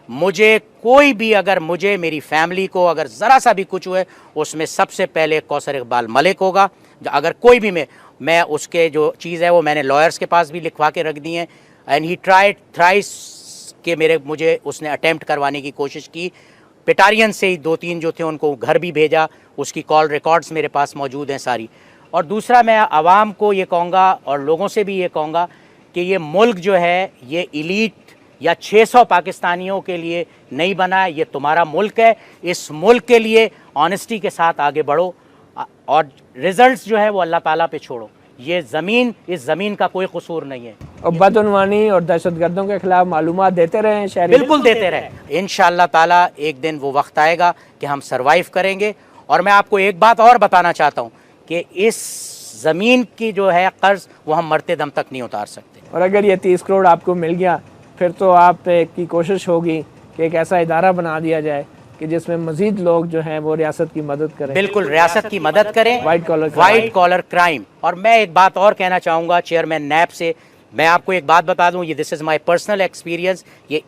मुझे कोई भी अगर मुझे मेरी फैमिली को अगर ज़रा सा भी कुछ हुए उसमें सबसे पहले कौसर इकबाल मलिक होगा। अगर कोई भी मैं उसके जो चीज़ है वो मैंने लॉयर्स के पास भी लिखवा के रख दी है। एंड ही ट्राइड थ्राइस के मुझे उसने अटेम्प्ट करवाने की कोशिश की। पिटारियन से ही 2-3 जो थे उनको घर भी भेजा, उसकी कॉल रिकॉर्ड्स मेरे पास मौजूद हैं सारी। और दूसरा मैं आवाम को ये कहूँगा और लोगों से भी ये कहूँगा कि ये मुल्क जो है ये इलीट या 600 पाकिस्तानियों के लिए नहीं बना है, ये तुम्हारा मुल्क है। इस मुल्क के लिए ऑनेस्टी के साथ आगे बढ़ो और रिजल्ट्स जो है वो अल्लाह ताला पे छोड़ो। ये ज़मीन, इस ज़मीन का कोई कसूर नहीं है। और बदउनवानी और दहशतगर्दों के खिलाफ मालूमात देते रहे शहरी। बिल्कुल देते रहे। इंशाअल्लाह ताला एक दिन वो वक्त आएगा कि हम सरवाइव करेंगे। और मैं आपको एक बात और बताना चाहता हूँ कि इस ज़मीन की जो है कर्ज वो हम मरते दम तक नहीं उतार सकते। और अगर ये 30 करोड़ आपको मिल गया फिर तो आप की कोशिश होगी कि एक ऐसा इदारा बना दिया जाए कि जिसमें मजीद लोग जो हैं वो रियासत की मदद करें। बिल्कुल, रियासत की मदद करें, वाइट कॉलर क्राइम। और मैं एक बात और कहना चाहूँगा चेयरमैन नैब से, मैं आपको एक बात बता दूं, ये this is my personal experience. ये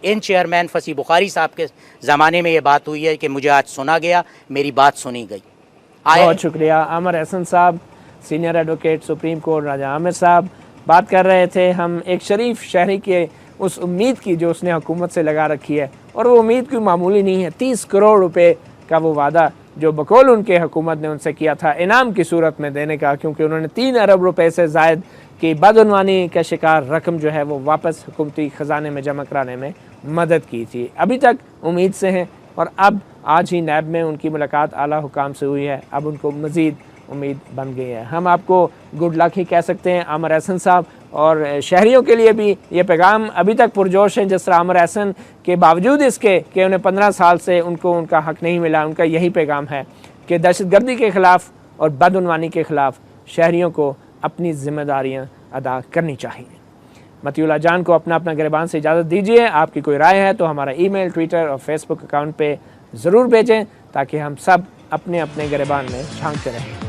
इन चेयरमैन फसी बुखारी साहब के ज़माने में ये बात हुई है कि मुझे आज सुना गया, मेरी बात सुनी गई। बहुत शुक्रिया। आमिर अहसन साहब, सीनियर एडवोकेट सुप्रीम कोर्ट राजा आमिर साहब, बात कर रहे थे हम एक शरीफ शहरी के उस उम्मीद की जो उसने हुकूमत से लगा रखी है। और वो उम्मीद कोई मामूली नहीं है। 30 करोड़ रुपए का वो वादा जो बकौल उनके हुकूमत ने उनसे किया था इनाम की सूरत में देने का, क्योंकि उन्होंने 3 अरब रुपए से ज़ायद की बदउनवानी का शिकार रकम जो है वो वापस हुकूमती ख़जाने में जमा कराने में मदद की थी। अभी तक उम्मीद से हैं और अब आज ही नैब में उनकी मुलाकात आला हुकाम से हुई है। अब उनको मज़ीद उम्मीद बन गई है। हम आपको गुड लक ही कह सकते हैं आमिर अहसन साहब। और शहरियों के लिए भी ये पैगाम अभी तक पुरजोश हैं। जिस तरह आमिर अहसन के बावजूद इसके कि उन्हें 15 साल से उनको उनका हक़ नहीं मिला, उनका यही पैगाम है कि दहशतगर्दी के ख़िलाफ़ और बदउनवानी के ख़िलाफ़ शहरियों को अपनी ज़िम्मेदारियाँ अदा करनी चाहिए। मतीउल्लाह जान को अपना गिरबान से इजाज़त दीजिए। आपकी कोई राय है तो हमारा ईमेल, ट्विटर और फेसबुक अकाउंट पे ज़रूर भेजें ताकि हम सब अपने गिरबान में झांकते रहें।